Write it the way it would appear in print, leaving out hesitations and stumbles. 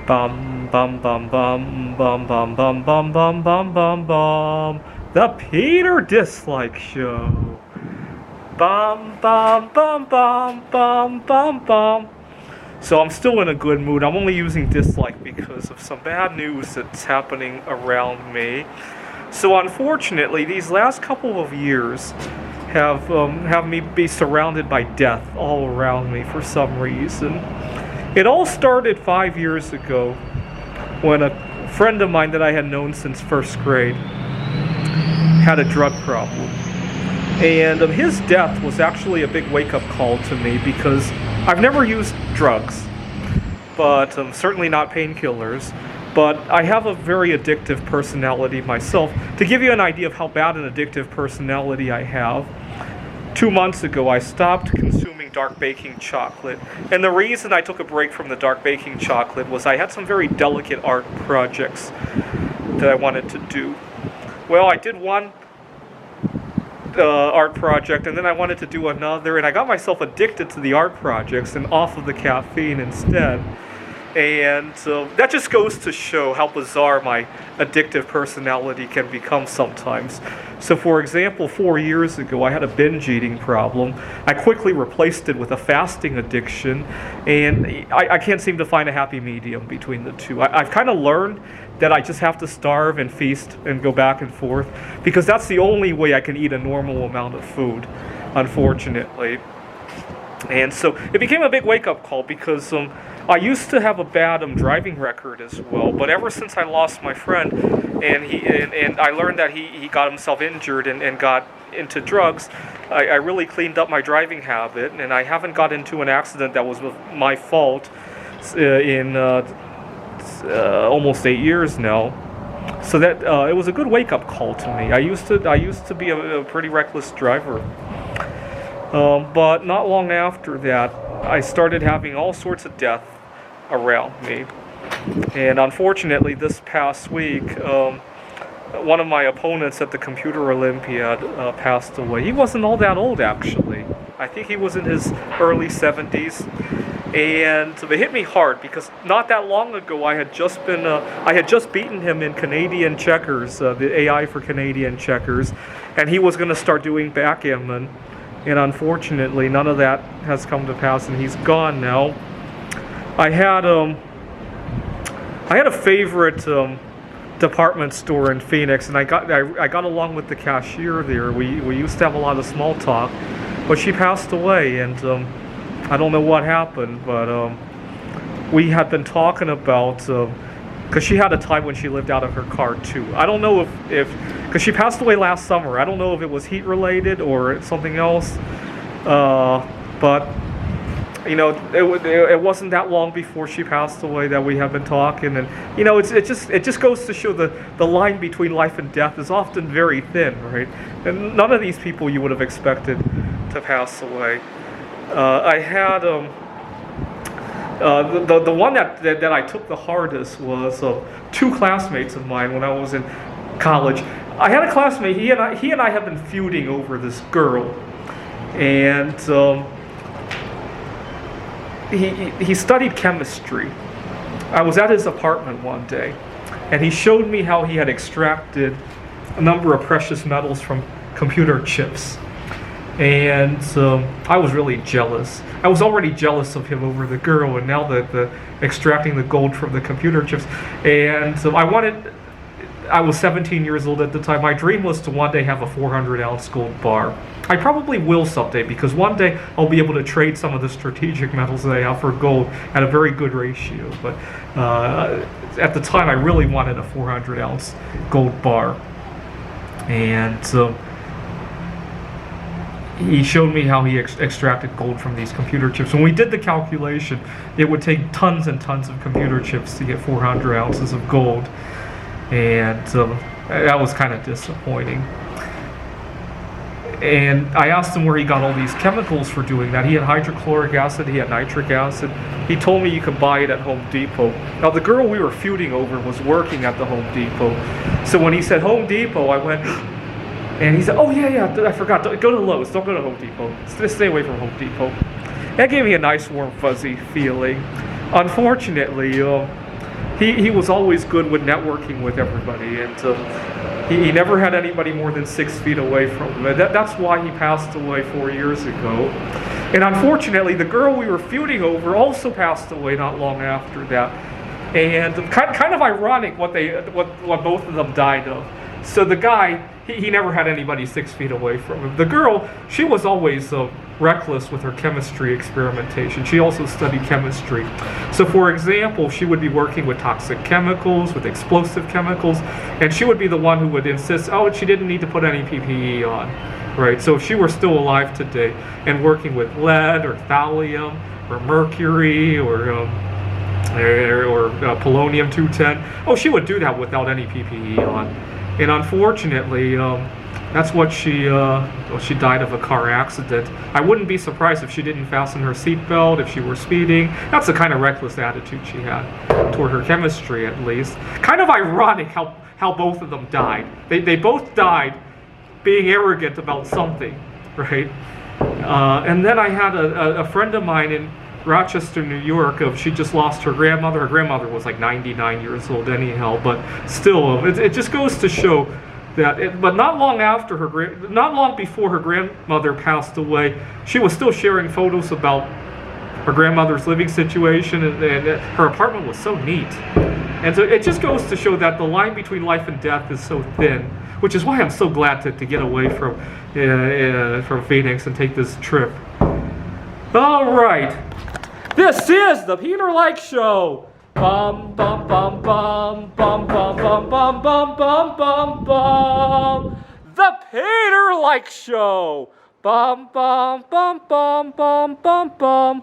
Bum bum bum bum bum bum bum bum bum bum bum bum. The Peter Dislike Show. Bum bum bum bum bum bum bum. So I'm still in a good mood. I'm only using dislike because of some bad news that's happening around me. So unfortunately, these last couple of years have me be surrounded by death all around me for some reason. It all started 5 years ago when a friend of mine that I had known since first grade had a drug problem. And his death was actually a big wake-up call to me because I've never used drugs, but certainly not painkillers. But I have a very addictive personality myself. To give you an idea of how bad an addictive personality I have, 2 months ago I stopped consuming dark baking chocolate. And the reason I took a break from the dark baking chocolate was I had some very delicate art projects that I wanted to do. Well, I did one art project, and then I wanted to do another, and I got myself addicted to the art projects and off of the caffeine instead. And that just goes to show how bizarre my addictive personality can become sometimes. So for example, 4 years ago, I had a binge eating problem. I quickly replaced it with a fasting addiction, and I can't seem to find a happy medium between the two. I've kind of learned that I just have to starve and feast and go back and forth, because that's the only way I can eat a normal amount of food, unfortunately. And so it became a big wake-up call because I used to have a bad driving record as well, but ever since I lost my friend and I learned that he got himself injured and got into drugs, I really cleaned up my driving habit, and I haven't got into an accident that was my fault in almost 8 years now. So that it was a good wake-up call to me. I used to be a pretty reckless driver. But not long after that, I started having all sorts of death around me. And unfortunately, this past week, one of my opponents at the Computer Olympiad passed away. He wasn't all that old, actually. I think he was in his early 70s. And it hit me hard because not that long ago I had just beaten him in Canadian checkers, the AI for Canadian checkers, and he was going to start doing backgammon. And unfortunately, none of that has come to pass, and he's gone now. I had a favorite department store in Phoenix, and I got along with the cashier there. We used to have a lot of small talk, but she passed away, and I don't know what happened, but we had been talking about, because she had a time when she lived out of her car too. I don't know if because she passed away last summer. I don't know if it was heat related or something else, but you know, it wasn't that long before she passed away that we have been talking, and you know, it just goes to show the line between life and death is often very thin, right? And none of these people you would have expected to pass away. I had the one that I took the hardest was two classmates of mine when I was in college. I had a classmate. He and I have been feuding over this girl, and he studied chemistry. I was at his apartment one day, and he showed me how he had extracted a number of precious metals from computer chips. And I was really jealous. I was already jealous of him over the girl, and now the extracting the gold from the computer chips. And so I was 17 years old at the time. My dream was to one day have a 400-ounce gold bar. I probably will someday, because one day I'll be able to trade some of the strategic metals that I have for gold at a very good ratio. But at the time, I really wanted a 400-ounce gold bar. And he showed me how he extracted gold from these computer chips. When we did the calculation, it would take tons and tons of computer chips to get 400 ounces of gold. And that was kind of disappointing. And I asked him where he got all these chemicals for doing that. He had hydrochloric acid, he had nitric acid. He told me you could buy it at Home Depot. Now, the girl we were feuding over was working at the Home Depot. So when he said Home Depot, I went, and he said, oh yeah, I forgot, go to Lowe's, don't go to Home Depot. Stay away from Home Depot. That gave me a nice warm fuzzy feeling. Unfortunately, he was always good with networking with everybody, and he never had anybody more than 6 feet away from him. That's why he passed away 4 years ago. And unfortunately, the girl we were feuding over also passed away not long after that. And kind of ironic what both of them died of. So the guy, he never had anybody 6 feet away from him. The girl, she was always reckless with her chemistry experimentation. She also studied chemistry. So for example, she would be working with toxic chemicals, with explosive chemicals, and she would be the one who would insist, oh, she didn't need to put any PPE on. Right? So if she were still alive today and working with lead or thallium or mercury or polonium-210, oh, she would do that without any PPE on. And unfortunately, that's what she died of a car accident. I wouldn't be surprised if she didn't fasten her seatbelt, if she were speeding. That's the kind of reckless attitude she had toward her chemistry, at least. Kind of ironic how both of them died. They both died being arrogant about something, right? And then I had a friend of mine in Rochester, New York. She just lost her grandmother. Her grandmother was like 99 years old anyhow, but still, it just goes to show that. But not long before her grandmother passed away, she was still sharing photos about her grandmother's living situation, and her apartment was so neat. And so it just goes to show that the line between life and death is so thin, which is why I'm so glad to get away from Phoenix and take this trip. All right. This is the Peter Lik Show. Bum bum bum bum bum bum bum bum bum bum bum bum. The Peter Lik Show. Bum bum bum bum bum bum bum.